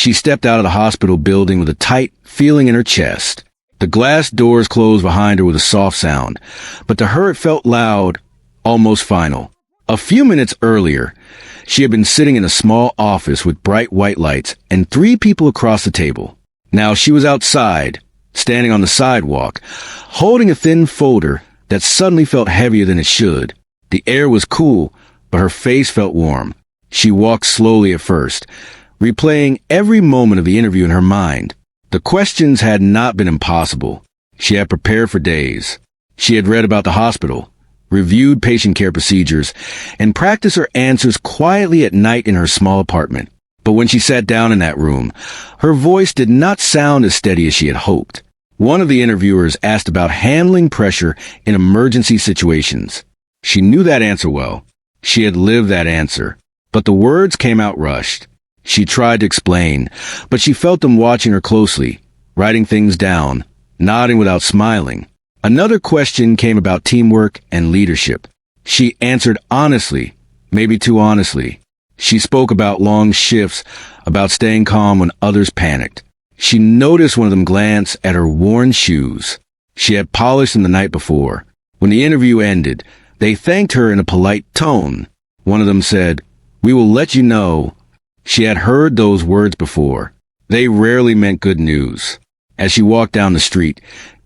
She stepped out of the hospital building with a tight feeling in her chest. The glass doors closed behind her with a soft sound, but to her it felt loud, almost final. A few minutes earlier, she had been sitting in a small office with bright white lights and 3 people across the table. Now she was outside, standing on the sidewalk, holding a thin folder that suddenly felt heavier than it should. The air was cool, but her face felt warm. She walked slowly at first, replaying every moment of the interview in her mind. The questions had not been impossible. She had prepared for days. She had read about the hospital, reviewed patient care procedures, and practiced her answers quietly at night in her small apartment. But when she sat down in that room, her voice did not sound as steady as she had hoped. One of the interviewers asked about handling pressure in emergency situations. She knew that answer well. She had lived that answer. But the words came out rushed. She tried to explain, but she felt them watching her closely, writing things down, nodding without smiling. Another question came about teamwork and leadership. She answered honestly, maybe too honestly. She spoke about long shifts, about staying calm when others panicked. She noticed one of them glance at her worn shoes. She had polished them the night before. When the interview ended, they thanked her in a polite tone. One of them said, "We will let you know." She had heard those words before. They rarely meant good news. As she walked down the street,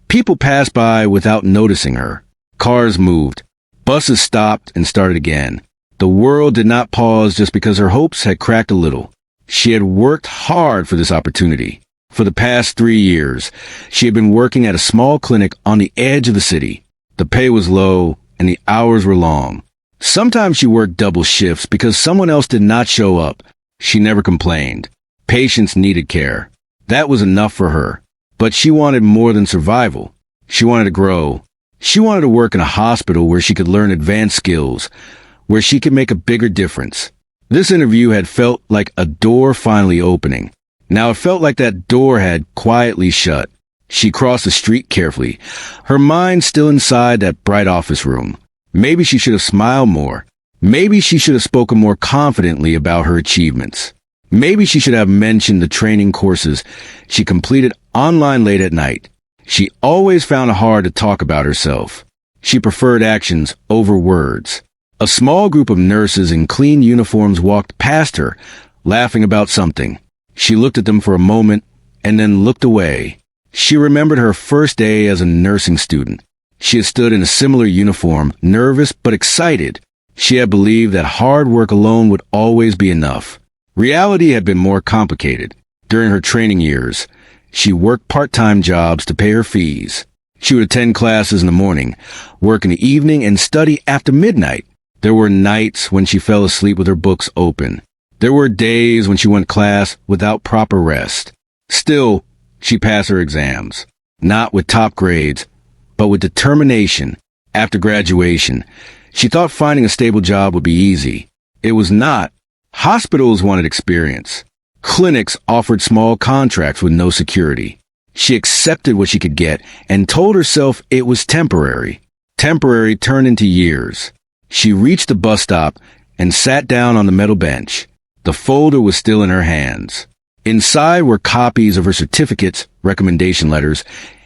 people passed by without noticing her. Cars moved. Buses stopped and started again. The world did not pause just because her hopes had cracked a little. She had worked hard for this opportunity. For the past 3 years, she had been working at a small clinic on the edge of the city. The pay was low and the hours were long. Sometimes she worked double shifts because someone else did not show up. She never complained. Patients needed care. That was enough for her. But she wanted more than survival. She wanted to grow. She wanted to work in a hospital where she could learn advanced skills, where she could make a bigger difference. This interview had felt like a door finally opening. Now it felt like that door had quietly shut. She crossed the street carefully, her mind still inside that bright office room. Maybe she should have smiled more. Maybe she should have spoken more confidently about her achievements. Maybe she should have mentioned the training courses she completed online late at night. She always found it hard to talk about herself. She preferred actions over words. A small group of nurses in clean uniforms walked past her, laughing about something. She looked at them for a moment and then looked away. She remembered her first day as a nursing student. She had stood in a similar uniform, nervous but excited. She had believed that hard work alone would always be enough. Reality had been more complicated. During her training years, she worked part-time jobs to pay her fees. She would attend classes in the morning, work in the evening, and study after midnight. There were nights when she fell asleep with her books open. There were days when she went to class without proper rest. Still, she passed her exams. Not with top grades, but with determination. After graduation, she thought finding a stable job would be easy. It was not. Hospitals wanted experience. Clinics offered small contracts with no security. She accepted what she could get and told herself it was temporary. Temporary turned into years. She reached the bus stop and sat down on the metal bench. The folder was still in her hands. Inside were copies of her certificates, recommendation letters,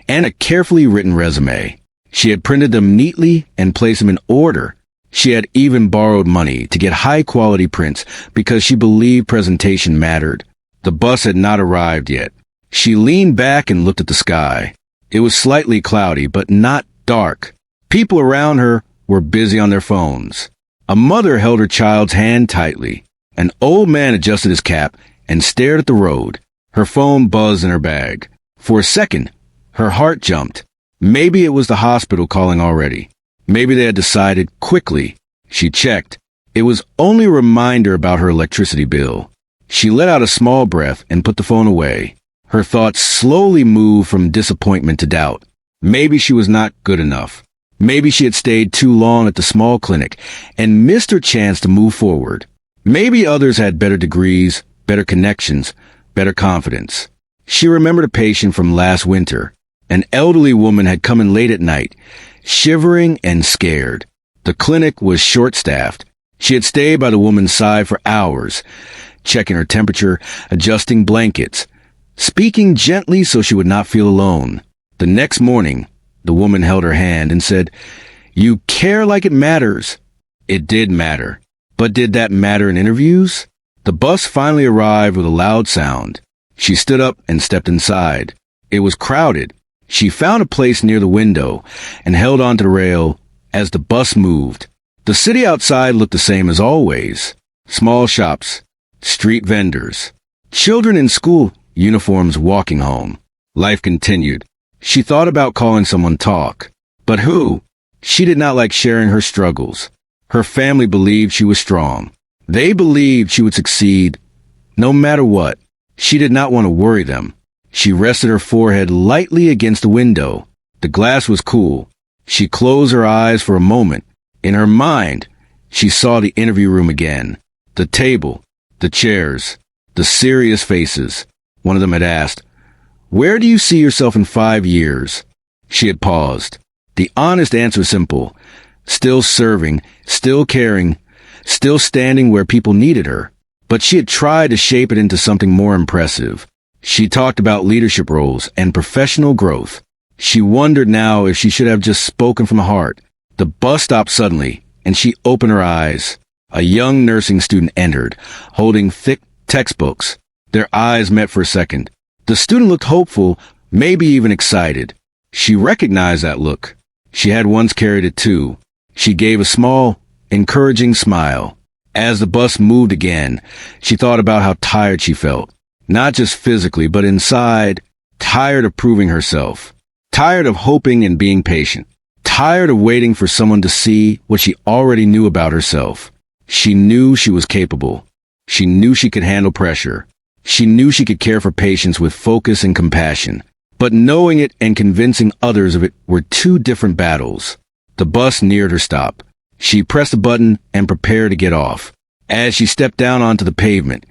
and a carefully written resume. She had printed them neatly and placed them in order. She had even borrowed money to get high-quality prints because she believed presentation mattered. The bus had not arrived yet. She leaned back and looked at the sky. It was slightly cloudy, but not dark. People around her were busy on their phones. A mother held her child's hand tightly. An old man adjusted his cap and stared at the road. Her phone buzzed in her bag. For a second, her heart jumped. Maybe it was the hospital calling already. Maybe they had decided quickly. She checked. It was only a reminder about her electricity bill. She let out a small breath and put the phone away. Her thoughts slowly moved from disappointment to doubt. Maybe she was not good enough. Maybe she had stayed too long at the small clinic and missed her chance to move forward. Maybe others had better degrees, better connections, better confidence. She remembered a patient from last winter. An elderly woman had come in late at night, shivering and scared. The clinic was short-staffed. She had stayed by the woman's side for hours, checking her temperature, adjusting blankets, speaking gently so she would not feel alone. The next morning, the woman held her hand and said, "You care like it matters." It did matter. But did that matter in interviews? The bus finally arrived with a loud sound. She stood up and stepped inside. It was crowded. She found a place near the window and held onto the rail as the bus moved. The city outside looked the same as always. Small shops, street vendors, children in school uniforms walking home. Life continued. She thought about calling someone talk. But who? She did not like sharing her struggles. Her family believed she was strong. They believed she would succeed no matter what. She did not want to worry them. She rested her forehead lightly against the window. The glass was cool. She closed her eyes for a moment. In her mind, she saw the interview room again. The table, the chairs, the serious faces. One of them had asked, "Where do you see yourself in 5 years?" She had paused. The honest answer was simple. Still serving, still caring, still standing where people needed her. But she had tried to shape it into something more impressive. She talked about leadership roles and professional growth. She wondered now if she should have just spoken from the heart. The bus stopped suddenly, and she opened her eyes. A young nursing student entered, holding thick textbooks. Their eyes met for a second. The student looked hopeful, maybe even excited. She recognized that look. She had once carried it too. She gave a small, encouraging smile. As the bus moved again, she thought about how tired she felt. Not just physically, but inside. Tired of proving herself. Tired of hoping and being patient. Tired of waiting for someone to see what she already knew about herself. She knew she was capable. She knew she could handle pressure. She knew she could care for patients with focus and compassion. But knowing it and convincing others of it were two different battles. The bus neared her stop. She pressed a button and prepared to get off. As she stepped down onto the pavement,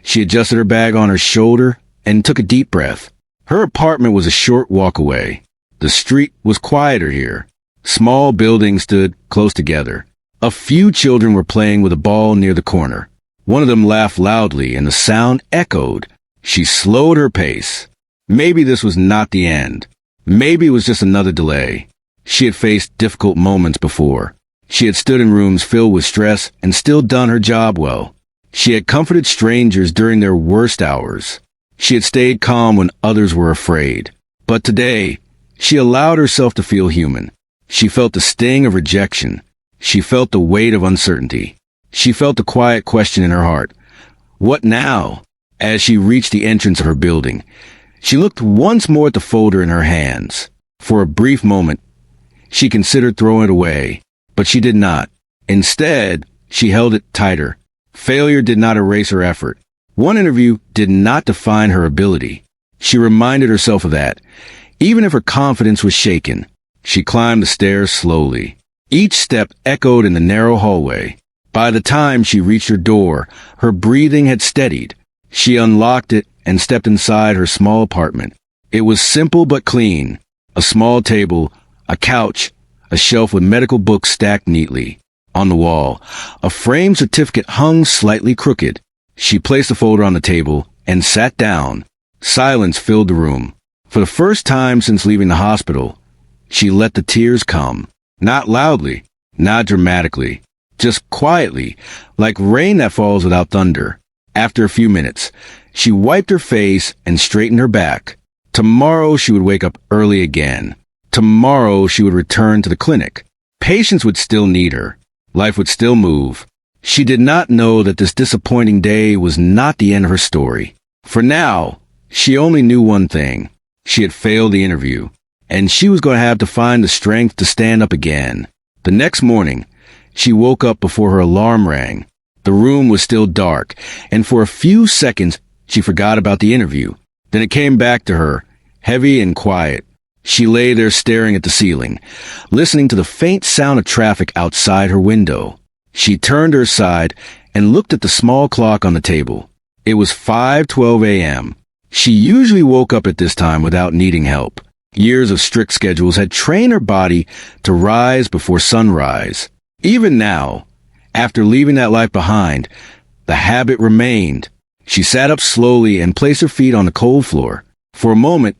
she adjusted her bag on her shoulder and took a deep breath. Her apartment was a short walk away. The street was quieter here. Small buildings stood close together. A few children were playing with a ball near the corner. One of them laughed loudly and the sound echoed. She slowed her pace. Maybe this was not the end. Maybe it was just another delay. She had faced difficult moments before. She had stood in rooms filled with stress and still done her job well. She had comforted strangers during their worst hours. She had stayed calm when others were afraid. But today, she allowed herself to feel human. She felt the sting of rejection. She felt the weight of uncertainty. She felt the quiet question in her heart. What now? As she reached the entrance of her building, she looked once more at the folder in her hands. For a brief moment, she considered throwing it away, but she did not. Instead, she held it tighter. Failure did not erase her effort. One interview did not define her ability. She reminded herself of that. Even if her confidence was shaken, she climbed the stairs slowly. Each step echoed in the narrow hallway. By the time she reached her door, her breathing had steadied. She unlocked it and stepped inside her small apartment. It was simple but clean. A small table, a couch, a shelf with medical books stacked neatly. On the wall, a framed certificate hung slightly crooked. She placed the folder on the table and sat down. Silence filled the room. For the first time since leaving the hospital, she let the tears come. Not loudly, not dramatically, just quietly, like rain that falls without thunder. After a few minutes, she wiped her face and straightened her back. Tomorrow she would wake up early again. Tomorrow she would return to the clinic. Patients would still need her. Life would still move. She did not know that this disappointing day was not the end of her story. For now, she only knew one thing. She had failed the interview, and she was going to have to find the strength to stand up again. The next morning, she woke up before her alarm rang. The room was still dark, and for a few seconds, she forgot about the interview. Then it came back to her, heavy and quiet. She lay there staring at the ceiling, listening to the faint sound of traffic outside her window. She turned her side and looked at the small clock on the table. It was 5:12 a.m. She usually woke up at this time without needing help. Years of strict schedules had trained her body to rise before sunrise. Even now, after leaving that life behind, The habit remained. She sat up slowly and placed her feet on the cold floor. For a moment,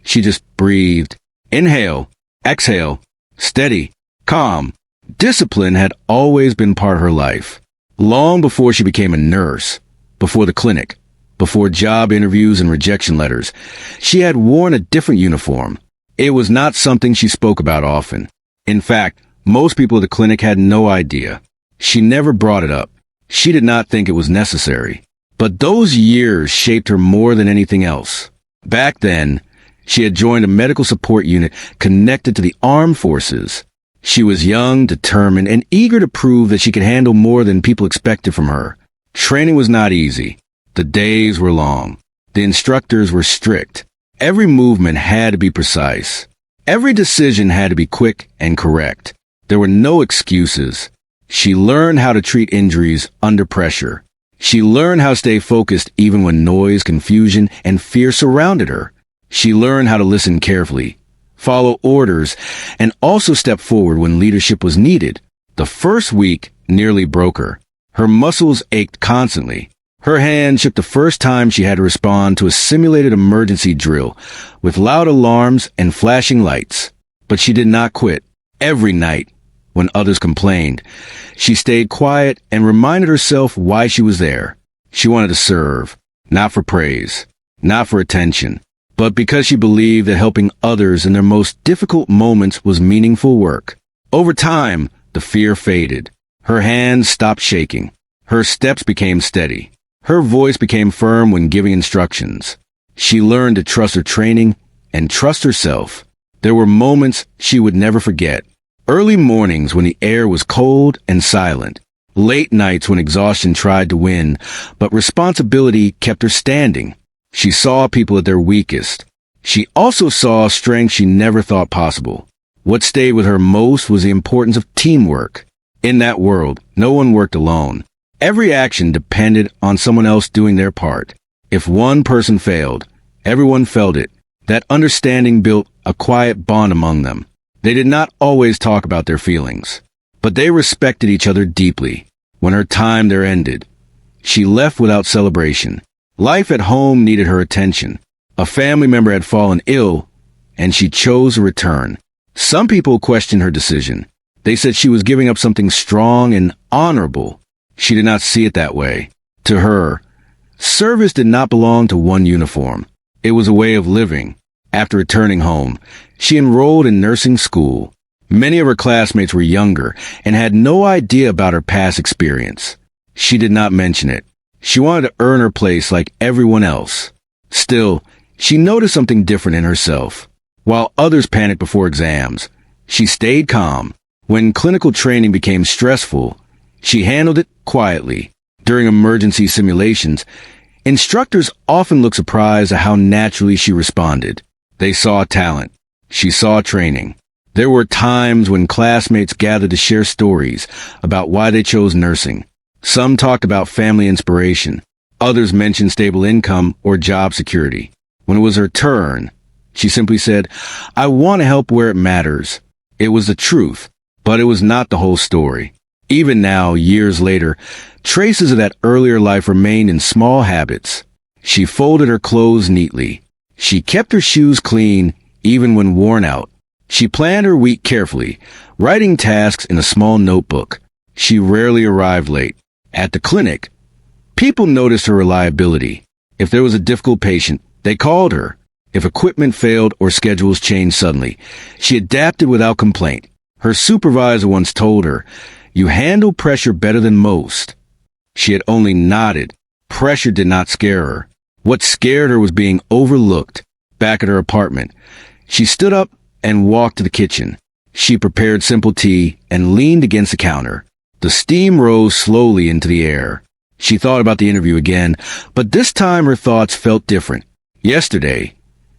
she just breathed. Inhale, exhale, steady, calm. Discipline had always been part of her life. Long before she became a nurse, before the clinic, before job interviews and rejection letters, she had worn a different uniform. It was not something she spoke about often. In fact, most people at the clinic had no idea. She never brought it up. She did not think it was necessary. But those years shaped her more than anything else. Back then, she had joined a medical support unit connected to the armed forces. She was young, determined, and eager to prove that she could handle more than people expected from her. Training was not easy. The days were long. The instructors were strict. Every movement had to be precise. Every decision had to be quick and correct. There were no excuses. She learned how to treat injuries under pressure. She learned how to stay focused even when noise, confusion, and fear surrounded her. She learned how to listen carefully, follow orders, and also step forward when leadership was needed. The first week nearly broke her. Her muscles ached constantly. Her hand shook the first time she had to respond to a simulated emergency drill with loud alarms and flashing lights. But she did not quit. Every night, when others complained, she stayed quiet and reminded herself why she was there. She wanted to serve, not for praise, not for attention, but because she believed that helping others in their most difficult moments was meaningful work. Over time, the fear faded. Her hands stopped shaking. Her steps became steady. Her voice became firm when giving instructions. She learned to trust her training and trust herself. There were moments she would never forget. Early mornings when the air was cold and silent. Late nights when exhaustion tried to win, but responsibility kept her standing. She saw people at their weakest. She also saw strength she never thought possible. What stayed with her most was the importance of teamwork. In that world, no one worked alone. Every action depended on someone else doing their part. If one person failed, everyone felt it. That understanding built a quiet bond among them. They did not always talk about their feelings, but they respected each other deeply. When her time there ended, she left without celebration. Life at home needed her attention. A family member had fallen ill, and she chose to return. Some people questioned her decision. They said she was giving up something strong and honorable. She did not see it that way. To her, service did not belong to one uniform. It was a way of living. After returning home, she enrolled in nursing school. Many of her classmates were younger and had no idea about her past experience. She did not mention it. She wanted to earn her place like everyone else. Still, she noticed something different in herself. While others panicked before exams, she stayed calm. When clinical training became stressful, she handled it quietly. During emergency simulations, instructors often looked surprised at how naturally she responded. They saw talent. She saw training. There were times when classmates gathered to share stories about why they chose nursing. Some talked about family inspiration. Others mentioned stable income or job security. When it was her turn, she simply said, "I want to help where it matters." It was the truth, but it was not the whole story. Even now, years later, traces of that earlier life remained in small habits. She folded her clothes neatly. She kept her shoes clean, even when worn out. She planned her week carefully, writing tasks in a small notebook. She rarely arrived late. At the clinic, people noticed her reliability. If there was a difficult patient, they called her. If equipment failed or schedules changed suddenly, she adapted without complaint. Her supervisor once told her, "You handle pressure better than most." She had only nodded. Pressure did not scare her. What scared her was being overlooked. Back at her apartment, she stood up and walked to the kitchen. She prepared simple tea and leaned against the counter. The steam rose slowly into the air. She thought about the interview again, but this time her thoughts felt different. Yesterday,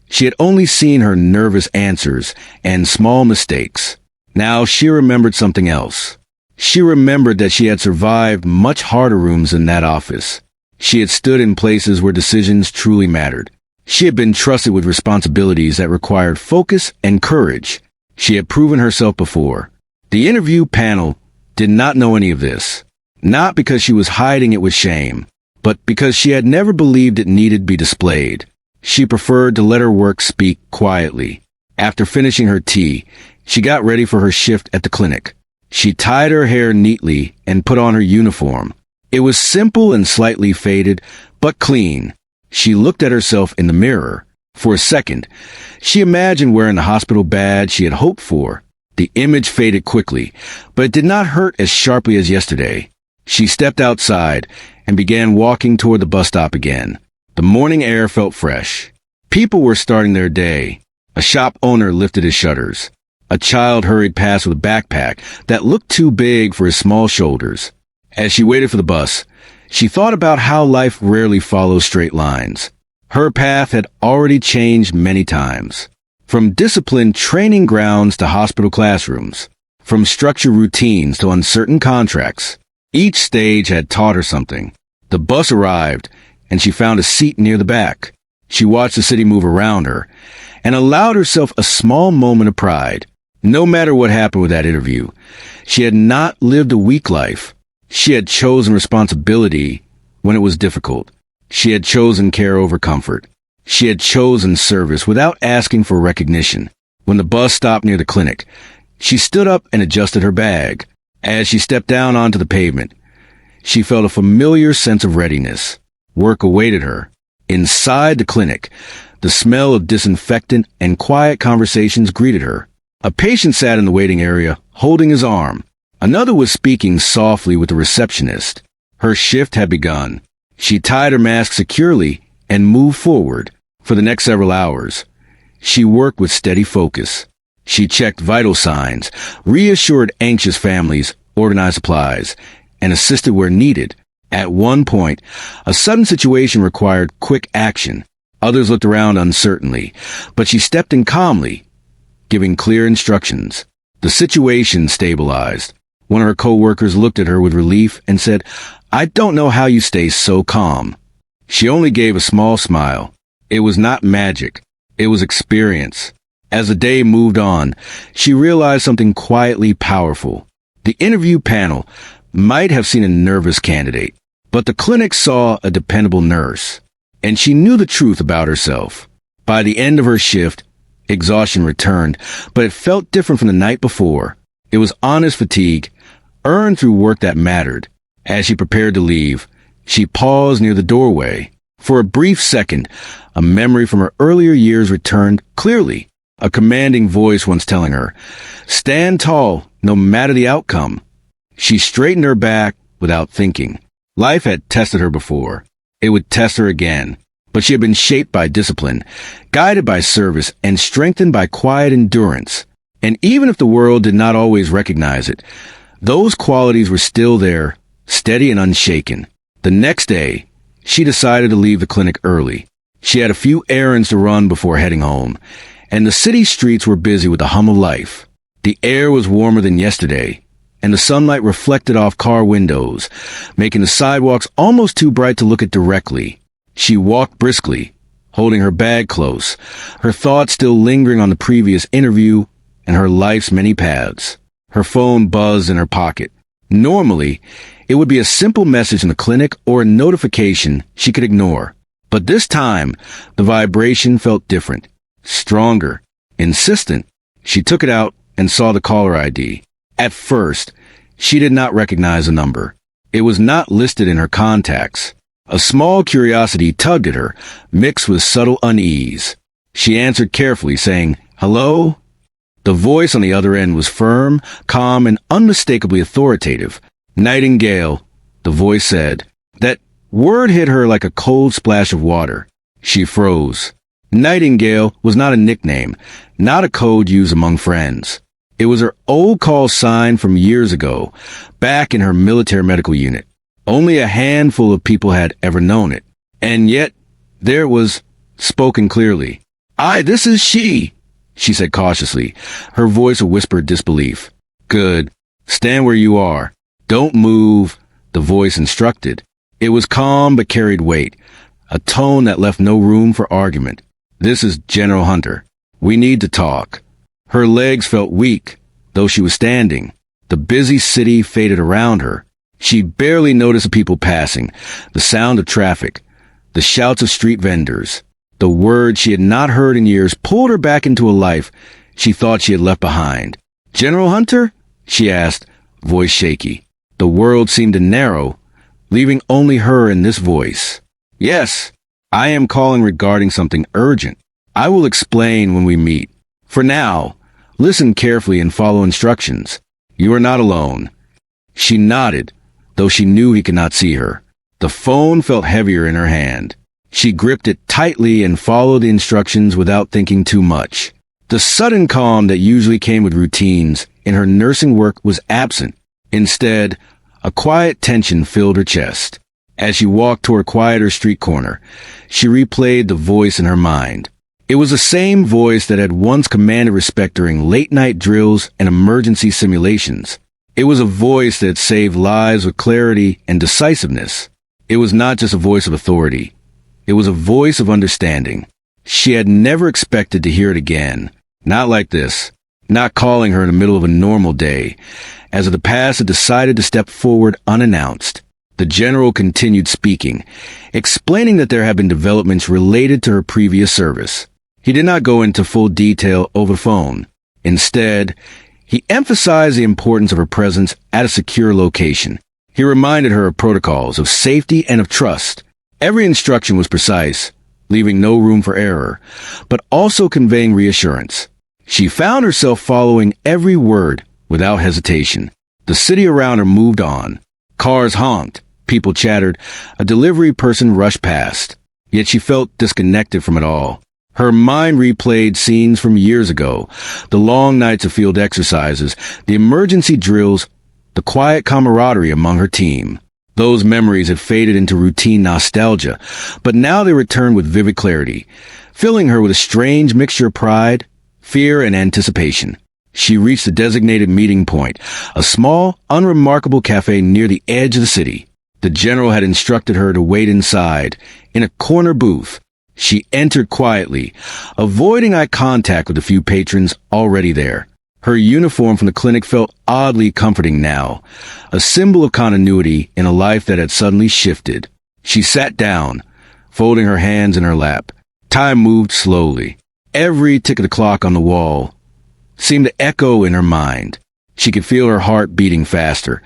she had only seen her nervous answers and small mistakes. Now she remembered something else. She remembered that she had survived much harder rooms than that office. She had stood in places where decisions truly mattered. She had been trusted with responsibilities that required focus and courage. She had proven herself before. The interview panel did not know any of this. Not because she was hiding it with shame, but because she had never believed it needed to be displayed. She preferred to let her work speak quietly. After finishing her tea, she got ready for her shift at the clinic. She tied her hair neatly and put on her uniform. It was simple and slightly faded, but clean. She looked at herself in the mirror. For a second, she imagined wearing the hospital badge she had hoped for. The image faded quickly, but it did not hurt as sharply as yesterday. She stepped outside and began walking toward the bus stop again. The morning air felt fresh. People were starting their day. A shop owner lifted his shutters. A child hurried past with a backpack that looked too big for his small shoulders. As she waited for the bus, she thought about how life rarely follows straight lines. Her path had already changed many times. From disciplined training grounds to hospital classrooms. From structured routines to uncertain contracts. Each stage had taught her something. The bus arrived, and she found a seat near the back. She watched the city move around her, and allowed herself a small moment of pride. No matter what happened with that interview, she had not lived a weak life. She had chosen responsibility when it was difficult. She had chosen care over comfort. She had chosen service without asking for recognition. When the bus stopped near the clinic, she stood up and adjusted her bag. As she stepped down onto the pavement, she felt a familiar sense of readiness. Work awaited her. Inside the clinic, the smell of disinfectant and quiet conversations greeted her. A patient sat in the waiting area, holding his arm. Another was speaking softly with the receptionist. Her shift had begun. She tied her mask securely and moved forward. For the next several hours, she worked with steady focus. She checked vital signs, reassured anxious families, organized supplies, and assisted where needed. At one point, a sudden situation required quick action. Others looked around uncertainly, but she stepped in calmly, giving clear instructions. The situation stabilized. One of her co-workers looked at her with relief and said, "I don't know how you stay so calm." She only gave a small smile. It was not magic. It was experience. As the day moved on, she realized something quietly powerful. The interview panel might have seen a nervous candidate, but the clinic saw a dependable nurse. And she knew the truth about herself. By the end of her shift, exhaustion returned, but it felt different from the night before. It was honest fatigue, earned through work that mattered. As she prepared to leave, she paused near the doorway. For a brief second, a memory from her earlier years returned clearly. A commanding voice once telling her, "Stand tall, no matter the outcome." She straightened her back without thinking. Life had tested her before. It would test her again. But she had been shaped by discipline, guided by service, and strengthened by quiet endurance. And even if the world did not always recognize it, those qualities were still there, steady and unshaken. The next day, she decided to leave the clinic early. She had a few errands to run before heading home, and the city streets were busy with the hum of life. The air was warmer than yesterday, and the sunlight reflected off car windows, making the sidewalks almost too bright to look at directly. She walked briskly, holding her bag close, her thoughts still lingering on the previous interview and her life's many paths. Her phone buzzed in her pocket. Normally, it would be a simple message in the clinic or a notification she could ignore. But this time, the vibration felt different, stronger, insistent. She took it out and saw the caller ID. At first, she did not recognize the number. It was not listed in her contacts. A small curiosity tugged at her, mixed with subtle unease. She answered carefully, saying, "Hello?" The voice on the other end was firm, calm, and unmistakably authoritative. "Nightingale," the voice said. That word hit her like a cold splash of water. She froze. Nightingale was not a nickname, not a code used among friends. It was her old call sign from years ago, back in her military medical unit. Only a handful of people had ever known it. And yet, there it was, spoken clearly. This is she," she said cautiously, her voice a whispered disbelief. "Good. Stand where you are. Don't move," the voice instructed. It was calm but carried weight, a tone that left no room for argument. "This is General Hunter. We need to talk." Her legs felt weak, though she was standing. The busy city faded around her. She barely noticed the people passing, the sound of traffic, the shouts of street vendors. The words she had not heard in years pulled her back into a life she thought she had left behind. "General Hunter?" she asked, voice shaky. The world seemed to narrow, leaving only her and this voice. "Yes, I am calling regarding something urgent. I will explain when we meet. For now, listen carefully and follow instructions. You are not alone." She nodded, though she knew he could not see her. The phone felt heavier in her hand. She gripped it tightly and followed the instructions without thinking too much. The sudden calm that usually came with routines in her nursing work was absent. Instead, a quiet tension filled her chest. As she walked toward a quieter street corner, she replayed the voice in her mind. It was the same voice that had once commanded respect during late-night drills and emergency simulations. It was a voice that saved lives with clarity and decisiveness. It was not just a voice of authority. It was a voice of understanding. She had never expected to hear it again. Not like this. Not calling her in the middle of a normal day, as if the past had decided to step forward unannounced. The general continued speaking, explaining that there had been developments related to her previous service. He did not go into full detail over the phone. Instead, he emphasized the importance of her presence at a secure location. He reminded her of protocols of safety and of trust. Every instruction was precise, leaving no room for error, but also conveying reassurance. She found herself following every word without hesitation. The city around her moved on. Cars honked, people chattered, a delivery person rushed past. Yet she felt disconnected from it all. Her mind replayed scenes from years ago, the long nights of field exercises, the emergency drills, the quiet camaraderie among her team. Those memories had faded into routine nostalgia, but now they returned with vivid clarity, filling her with a strange mixture of pride, fear, and anticipation. She reached the designated meeting point, a small, unremarkable cafe near the edge of the city. The general had instructed her to wait inside, in a corner booth. She entered quietly, avoiding eye contact with the few patrons already there. Her uniform from the clinic felt oddly comforting now, a symbol of continuity in a life that had suddenly shifted. She sat down, folding her hands in her lap. Time moved slowly. Every tick of the clock on the wall seemed to echo in her mind. She could feel her heart beating faster,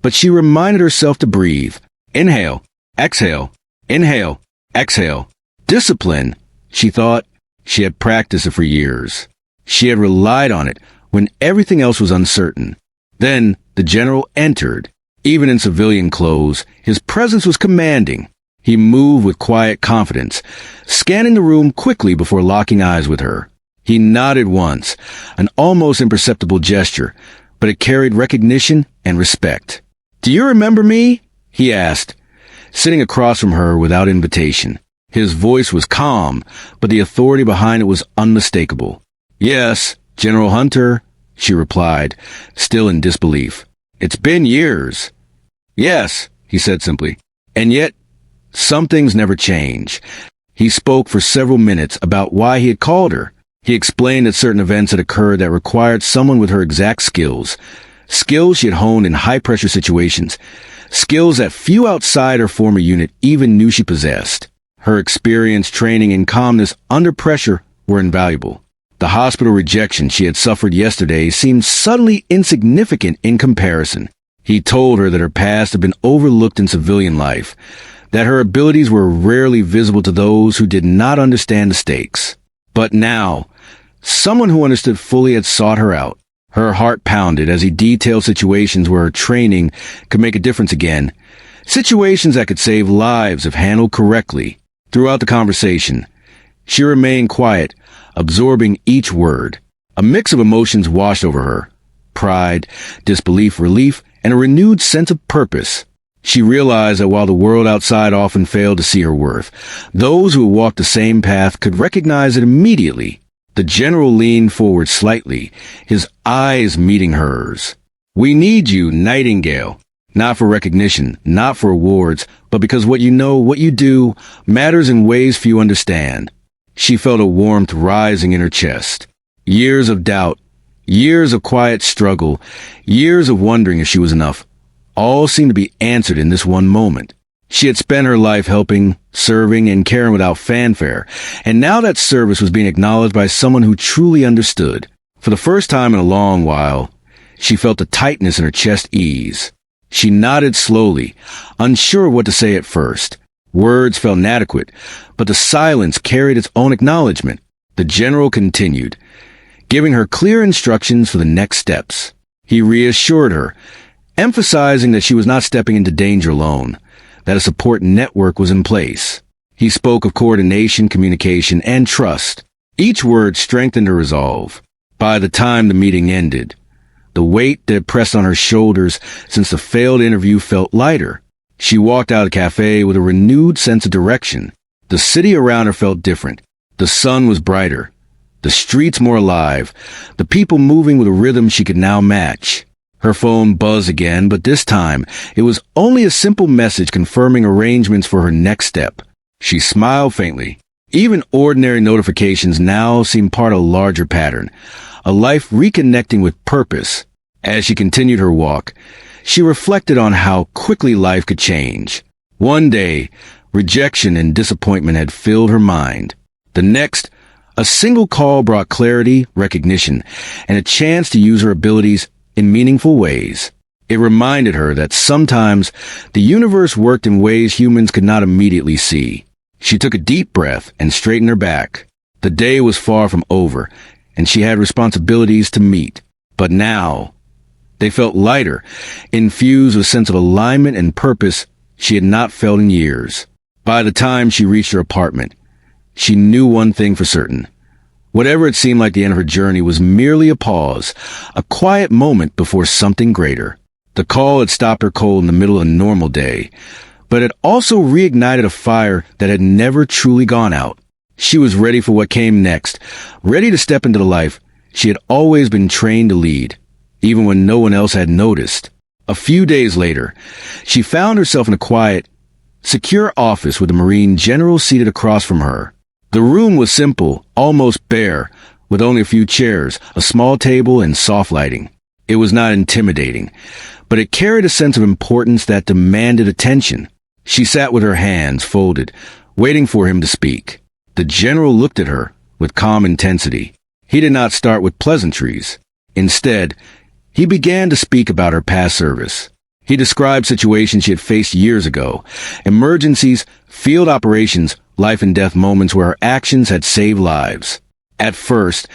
but she reminded herself to breathe. Inhale, exhale, inhale, exhale. Discipline, she thought. She had practiced it for years. She had relied on it when everything else was uncertain. Then the general entered. Even in civilian clothes, his presence was commanding. He moved with quiet confidence, scanning the room quickly before locking eyes with her. He nodded once, an almost imperceptible gesture, but it carried recognition and respect. "Do you remember me?" he asked, sitting across from her without invitation. His voice was calm, but the authority behind it was unmistakable. "Yes, General Hunter," she replied, still in disbelief. "It's been years." "Yes," he said simply. And yet, some things never change. He spoke for several minutes about why he had called her. He explained that certain events had occurred that required someone with her exact skills. Skills she had honed in high-pressure situations. Skills that few outside her former unit even knew she possessed. Her experience, training, and calmness under pressure were invaluable. The hospital rejection she had suffered yesterday seemed suddenly insignificant in comparison. He told her that her past had been overlooked in civilian life, that her abilities were rarely visible to those who did not understand the stakes. But now, someone who understood fully had sought her out. Her heart pounded as he detailed situations where her training could make a difference again. Situations that could save lives if handled correctly. Throughout the conversation, she remained quiet, absorbing each word. A mix of emotions washed over her. Pride, disbelief, relief, and a renewed sense of purpose. She realized that while the world outside often failed to see her worth, those who walked the same path could recognize it immediately. The general leaned forward slightly, his eyes meeting hers. "We need you, Nightingale. Not for recognition, not for awards, but because what you know, what you do, matters in ways few understand." She felt a warmth rising in her chest. Years of doubt, years of quiet struggle, years of wondering if she was enough. all seemed to be answered in this one moment. She had spent her life helping, serving, and caring without fanfare, and now that service was being acknowledged by someone who truly understood. For the first time in a long while, she felt the tightness in her chest ease. She nodded slowly, unsure of what to say at first. Words felt inadequate, but the silence carried its own acknowledgement. The general continued, giving her clear instructions for the next steps. He reassured her, emphasizing that she was not stepping into danger alone, that a support network was in place. He spoke of coordination, communication, and trust. Each word strengthened her resolve. By the time the meeting ended, the weight that had pressed on her shoulders since the failed interview felt lighter. She walked out of the cafe with a renewed sense of direction. The city around her felt different. The sun was brighter, the streets more alive, the people moving with a rhythm she could now match. Her phone buzzed again, but this time it was only a simple message confirming arrangements for her next step. She smiled faintly. Even ordinary notifications now seemed part of a larger pattern, a life reconnecting with purpose. As she continued her walk, she reflected on how quickly life could change. One day, rejection and disappointment had filled her mind. The next, a single call brought clarity, recognition, and a chance to use her abilities in meaningful ways. It reminded her that sometimes the universe worked in ways humans could not immediately see. She took a deep breath and straightened her back. The day was far from over, and she had responsibilities to meet. But now, they felt lighter, infused with a sense of alignment and purpose she had not felt in years. By the time she reached her apartment, she knew one thing for certain. Whatever it seemed like the end of her journey was merely a pause, a quiet moment before something greater. The call had stopped her cold in the middle of a normal day, but it also reignited a fire that had never truly gone out. She was ready for what came next, ready to step into the life she had always been trained to lead, even when no one else had noticed. A few days later, she found herself in a quiet, secure office with a Marine general seated across from her. The room was simple, almost bare, with only a few chairs, a small table, and soft lighting. It was not intimidating, but it carried a sense of importance that demanded attention. She sat with her hands folded, waiting for him to speak. The general looked at her with calm intensity. He did not start with pleasantries. Instead, he began to speak about her past service. He described situations she had faced years ago, emergencies, field operations, life and death moments where her actions had saved lives. At first,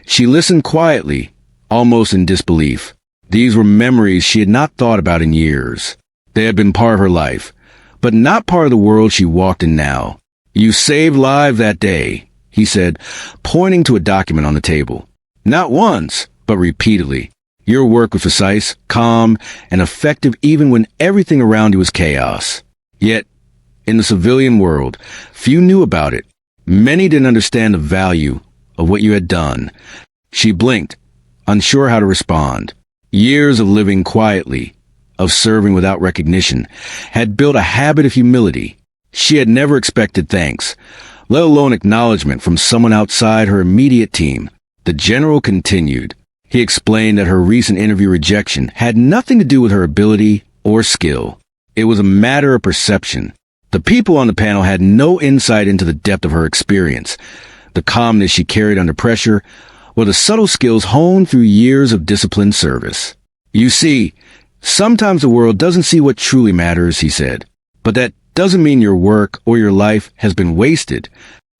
she listened quietly, almost in disbelief. These were memories she had not thought about in years. They had been part of her life, but not part of the world she walked in now. "You saved lives that day," he said, pointing to a document on the table. "Not once, but repeatedly. Your work was precise, calm, and effective even when everything around you was chaos. Yet, in the civilian world, few knew about it. Many didn't understand the value of what you had done." She blinked, unsure how to respond. Years of living quietly, of serving without recognition, had built a habit of humility. She had never expected thanks, let alone acknowledgement from someone outside her immediate team. The general continued. He explained that her recent interview rejection had nothing to do with her ability or skill. It was a matter of perception. The people on the panel had no insight into the depth of her experience, the calmness she carried under pressure, or the subtle skills honed through years of disciplined service. "You see, sometimes the world doesn't see what truly matters," he said. "But that doesn't mean your work or your life has been wasted."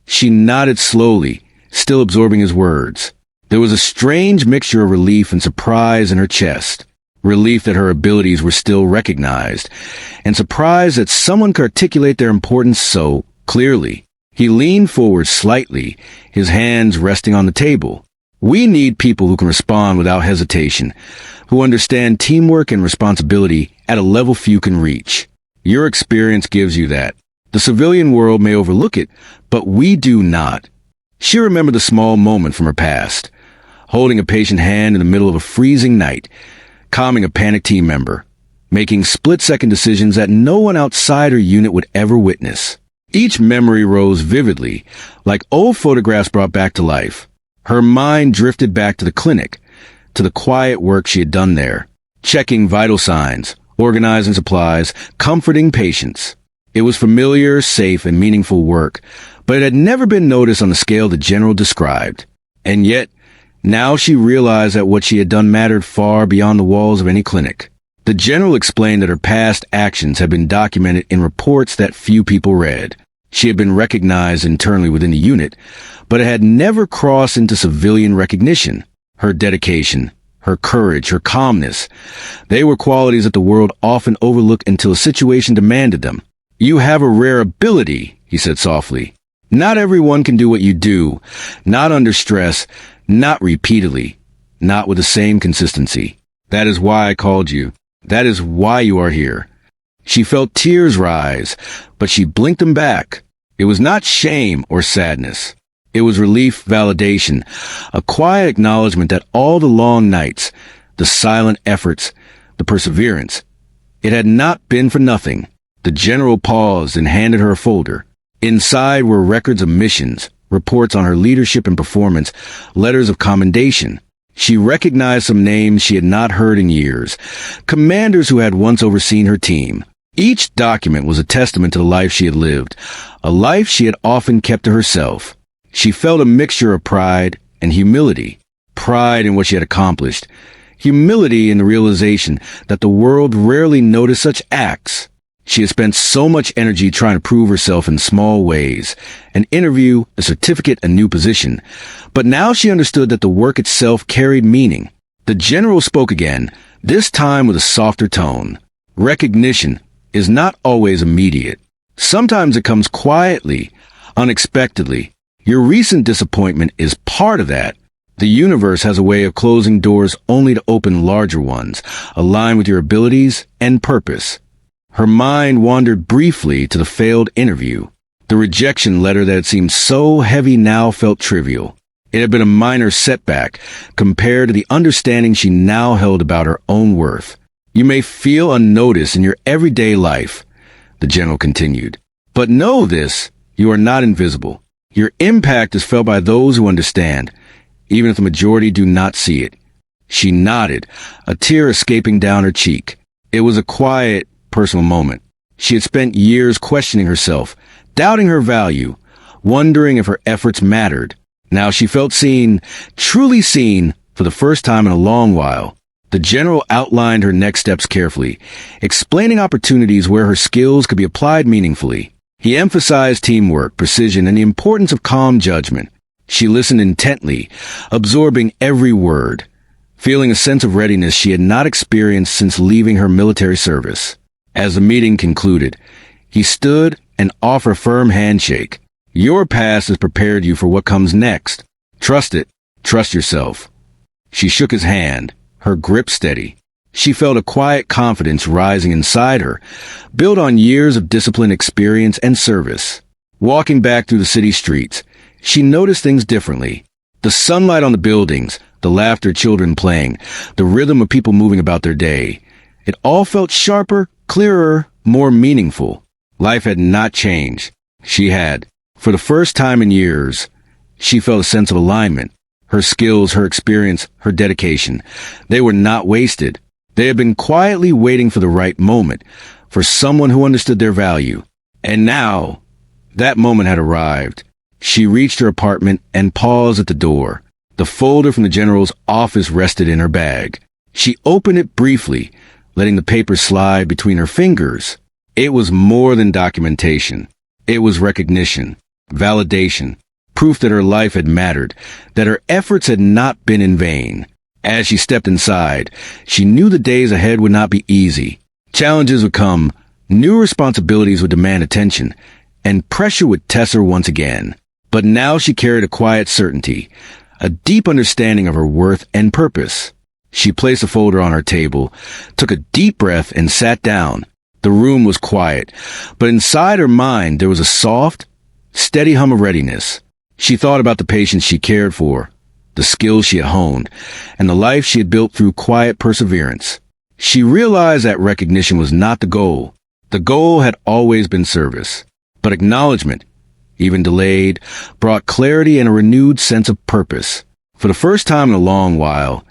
She nodded slowly, still absorbing his words. There was a strange mixture of relief and surprise in her chest. Relief that her abilities were still recognized, and surprise that someone could articulate their importance so clearly. He leaned forward slightly, his hands resting on the table. "We need people who can respond without hesitation, who understand teamwork and responsibility at a level few can reach. Your experience gives you that. The civilian world may overlook it, but we do not." She remembered the small moment from her past, holding a patient hand in the middle of a freezing night, calming a panicked team member, making split-second decisions that no one outside her unit would ever witness. Each memory rose vividly, like old photographs brought back to life. Her mind drifted back to the clinic, to the quiet work she had done there, checking vital signs, organizing supplies, comforting patients. It was familiar, safe, and meaningful work, but it had never been noticed on the scale the general described. And yet, now she realized that what she had done mattered far beyond the walls of any clinic. The general explained that her past actions had been documented in reports that few people read. She had been recognized internally within the unit, but it had never crossed into civilian recognition. Her dedication, her courage, her calmness, they were qualities that the world often overlooked until a situation demanded them. "You have a rare ability," he said softly. "Not everyone can do what you do, not under stress, not repeatedly, not with the same consistency. That is why I called you. That is why you are here." She felt tears rise, but she blinked them back. It was not shame or sadness. It was relief, validation, a quiet acknowledgement that all the long nights, the silent efforts, the perseverance, it had not been for nothing. The general paused and handed her a folder. Inside were records of missions, reports on her leadership and performance, letters of commendation. She recognized some names she had not heard in years, commanders who had once overseen her team. Each document was a testament to the life she had lived, a life she had often kept to herself. She felt a mixture of pride and humility. Pride in what she had accomplished, humility in the realization that the world rarely noticed such acts. She had spent so much energy trying to prove herself in small ways, an interview, a certificate, a new position. But now she understood that the work itself carried meaning. The general spoke again, this time with a softer tone. Recognition is not always immediate. Sometimes it comes quietly, unexpectedly. Your recent disappointment is part of that. The universe has a way of closing doors only to open larger ones, aligned with your abilities and purpose. Her mind wandered briefly to the failed interview. The rejection letter that had seemed so heavy now felt trivial. It had been a minor setback compared to the understanding she now held about her own worth. "You may feel unnoticed in your everyday life," the general continued. "But know this, you are not invisible. Your impact is felt by those who understand, even if the majority do not see it." She nodded, a tear escaping down her cheek. It was a quiet, personal moment. She had spent years questioning herself, doubting her value, wondering if her efforts mattered. Now she felt seen, truly seen, for the first time in a long while. The general outlined her next steps carefully, explaining opportunities where her skills could be applied meaningfully. He emphasized teamwork, precision, and the importance of calm judgment. She listened intently, absorbing every word, feeling a sense of readiness she had not experienced since leaving her military service. As the meeting concluded, he stood and offered a firm handshake. "Your past has prepared you for what comes next. Trust it. Trust yourself." She shook his hand, her grip steady. She felt a quiet confidence rising inside her, built on years of discipline, experience, and service. Walking back through the city streets, she noticed things differently. The sunlight on the buildings, the laughter of children playing, the rhythm of people moving about their day. It all felt sharper, clearer, more meaningful. Life had not changed. She had. For the first time in years, she felt a sense of alignment. Her skills, her experience, her dedication, they were not wasted. They had been quietly waiting for the right moment, for someone who understood their value. And now, that moment had arrived. She reached her apartment and paused at the door. The folder from the general's office rested in her bag. She opened it briefly, letting the paper slide between her fingers. It was more than documentation. It was recognition, validation, proof that her life had mattered, that her efforts had not been in vain. As she stepped inside, she knew the days ahead would not be easy. Challenges would come, new responsibilities would demand attention, and pressure would test her once again. But now she carried a quiet certainty, a deep understanding of her worth and purpose. She placed the folder on her table, took a deep breath, and sat down. The room was quiet, but inside her mind there was a soft, steady hum of readiness. She thought about the patients she cared for, the skills she had honed, and the life she had built through quiet perseverance. She realized that recognition was not the goal. The goal had always been service. But acknowledgement, even delayed, brought clarity and a renewed sense of purpose. For the first time in a long while,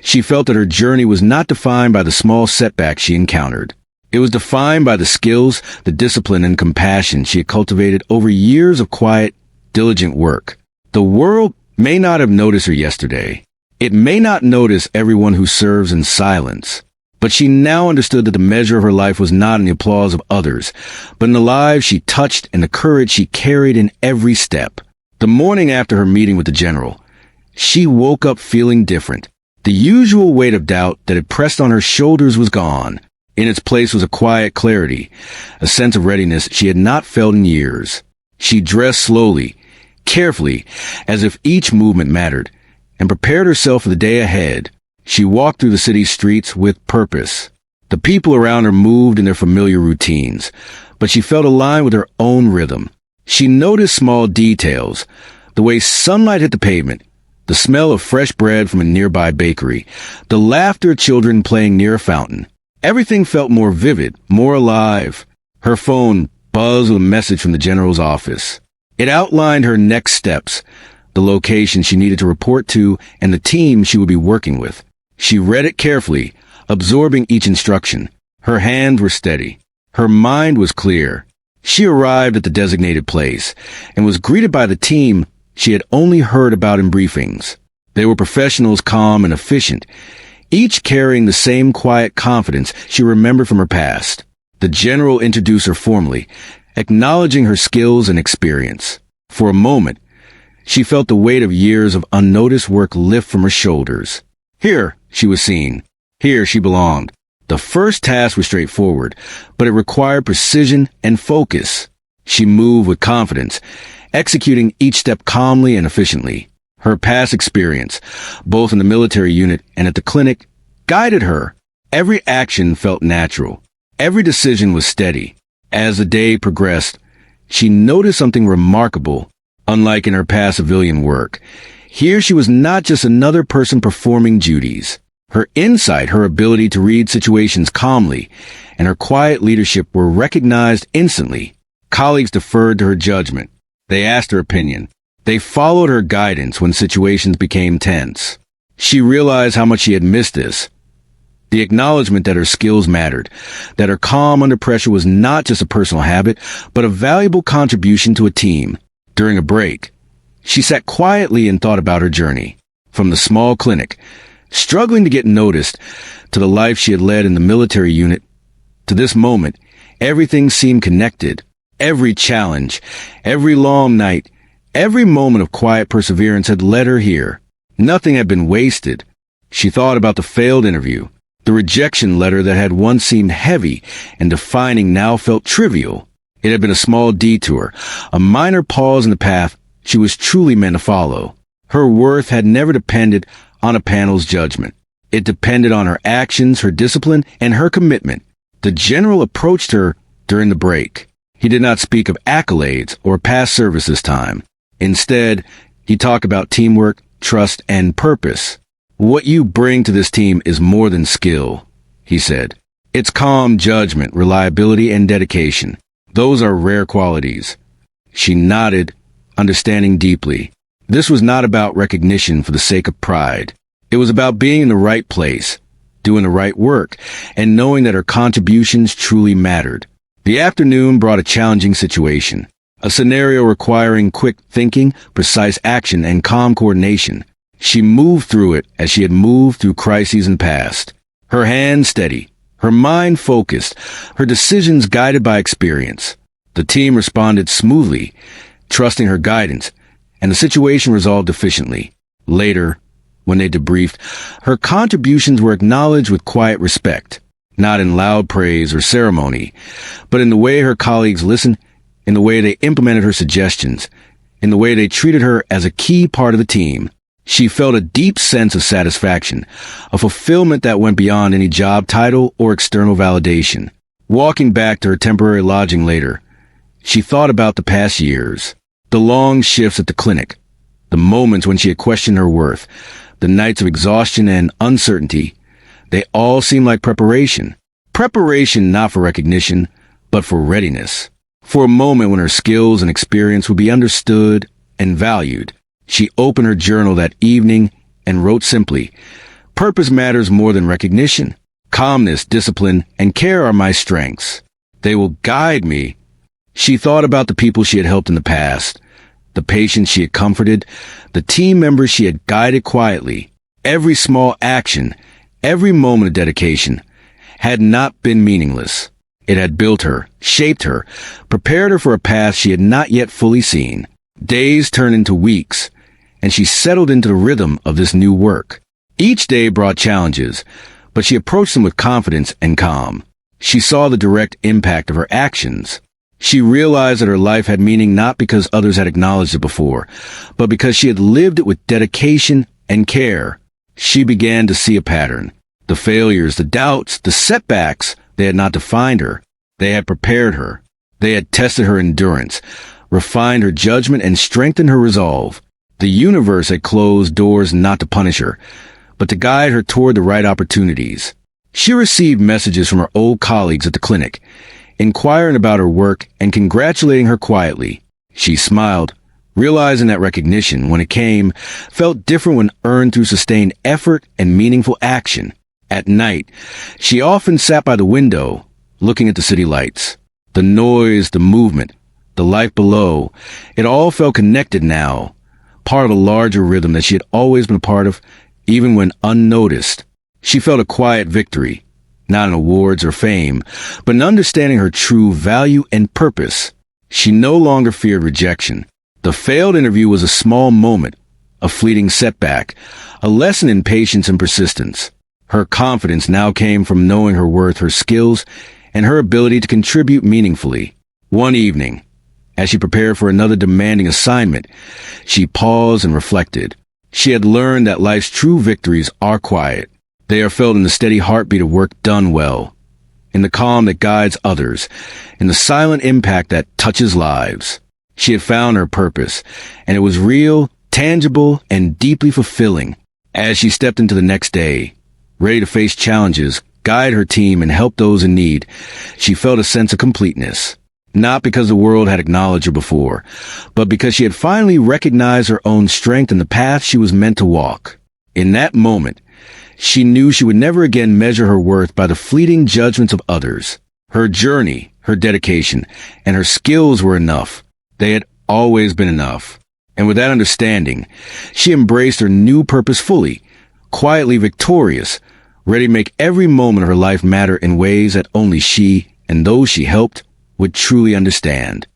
she felt that her journey was not defined by the small setbacks she encountered. It was defined by the skills, the discipline, and compassion she had cultivated over years of quiet, diligent work. The world may not have noticed her yesterday. It may not notice everyone who serves in silence. But she now understood that the measure of her life was not in the applause of others, but in the lives she touched and the courage she carried in every step. The morning after her meeting with the general, she woke up feeling different. The usual weight of doubt that had pressed on her shoulders was gone. In its place was a quiet clarity, a sense of readiness she had not felt in years. She dressed slowly, carefully, as if each movement mattered, and prepared herself for the day ahead. She walked through the city's streets with purpose. The people around her moved in their familiar routines, but she felt aligned with her own rhythm. She noticed small details, the way sunlight hit the pavement, the smell of fresh bread from a nearby bakery, the laughter of children playing near a fountain. Everything felt more vivid, more alive. Her phone buzzed with a message from the general's office. It outlined her next steps, the location she needed to report to, and the team she would be working with. She read it carefully, absorbing each instruction. Her hands were steady. Her mind was clear. She arrived at the designated place and was greeted by the team she had only heard about in briefings. They were professionals, calm and efficient, each carrying the same quiet confidence she remembered from her past. The general introduced her formally, acknowledging her skills and experience. For a moment, she felt the weight of years of unnoticed work lift from her shoulders. Here, she was seen. Here she belonged. The first task was straightforward, but it required precision and focus. She moved with confidence, executing each step calmly and efficiently. Her past experience, both in the military unit and at the clinic, guided her. Every action felt natural. Every decision was steady. As the day progressed, she noticed something remarkable. Unlike in her past civilian work, here she was not just another person performing duties. Her insight, her ability to read situations calmly, and her quiet leadership were recognized instantly. Colleagues deferred to her judgment. They asked her opinion. They followed her guidance when situations became tense. She realized how much she had missed this. The acknowledgement that her skills mattered, that her calm under pressure was not just a personal habit, but a valuable contribution to a team. During a break, she sat quietly and thought about her journey. From the small clinic, struggling to get noticed, to the life she had led in the military unit, to this moment, everything seemed connected. Every challenge, every long night, every moment of quiet perseverance had led her here. Nothing had been wasted. She thought about the failed interview. The rejection letter that had once seemed heavy and defining now felt trivial. It had been a small detour, a minor pause in the path she was truly meant to follow. Her worth had never depended on a panel's judgment. It depended on her actions, her discipline, and her commitment. The general approached her during the break. He did not speak of accolades or past service this time. Instead, he talked about teamwork, trust, and purpose. "What you bring to this team is more than skill," he said. "It's calm judgment, reliability, and dedication. Those are rare qualities." She nodded, understanding deeply. This was not about recognition for the sake of pride. It was about being in the right place, doing the right work, and knowing that her contributions truly mattered. The afternoon brought a challenging situation, a scenario requiring quick thinking, precise action, and calm coordination. She moved through it as she had moved through crises in the past. Her hands steady, her mind focused, her decisions guided by experience. The team responded smoothly, trusting her guidance, and the situation resolved efficiently. Later, when they debriefed, her contributions were acknowledged with quiet respect, not in loud praise or ceremony, but in the way her colleagues listened, in the way they implemented her suggestions, in the way they treated her as a key part of the team. She felt a deep sense of satisfaction, a fulfillment that went beyond any job title or external validation. Walking back to her temporary lodging later, she thought about the past years, the long shifts at the clinic, the moments when she had questioned her worth, the nights of exhaustion and uncertainty. They all seemed like preparation. Preparation not for recognition, but for readiness. For a moment when her skills and experience would be understood and valued. She opened her journal that evening and wrote simply, "Purpose matters more than recognition. Calmness, discipline, and care are my strengths. They will guide me. She thought about the people she had helped in the past, the patients she had comforted, the team members she had guided quietly. Every small action, every moment of dedication had not been meaningless. It had built her, shaped her, prepared her for a path she had not yet fully seen. Days turned into weeks, and she settled into the rhythm of this new work. Each day brought challenges, but she approached them with confidence and calm. She saw the direct impact of her actions. She realized that her life had meaning not because others had acknowledged it before, but because she had lived it with dedication and care. She began to see a pattern. The failures, the doubts, the setbacks, they had not defined her. They had prepared her. They had tested her endurance, refined her judgment, and strengthened her resolve. The universe had closed doors not to punish her, but to guide her toward the right opportunities. She received messages from her old colleagues at the clinic, inquiring about her work and congratulating her quietly. She smiled, realizing that recognition, when it came, felt different when earned through sustained effort and meaningful action. At night, she often sat by the window, looking at the city lights. The noise, the movement, the life below, it all felt connected now, part of a larger rhythm that she had always been a part of, even when unnoticed. She felt a quiet victory, not in awards or fame, but in understanding her true value and purpose. She no longer feared rejection. The failed interview was a small moment, a fleeting setback, a lesson in patience and persistence. Her confidence now came from knowing her worth, her skills, and her ability to contribute meaningfully. One evening, as she prepared for another demanding assignment, she paused and reflected. She had learned that life's true victories are quiet. They are felt in the steady heartbeat of work done well, in the calm that guides others, in the silent impact that touches lives. She had found her purpose, and it was real, tangible, and deeply fulfilling. As she stepped into the next day, ready to face challenges, guide her team, and help those in need, she felt a sense of completeness. Not because the world had acknowledged her before, but because she had finally recognized her own strength and the path she was meant to walk. In that moment, she knew she would never again measure her worth by the fleeting judgments of others. Her journey, her dedication, and her skills were enough. They had always been enough. And with that understanding, she embraced her new purpose fully, quietly victorious, ready to make every moment of her life matter in ways that only she and those she helped would truly understand.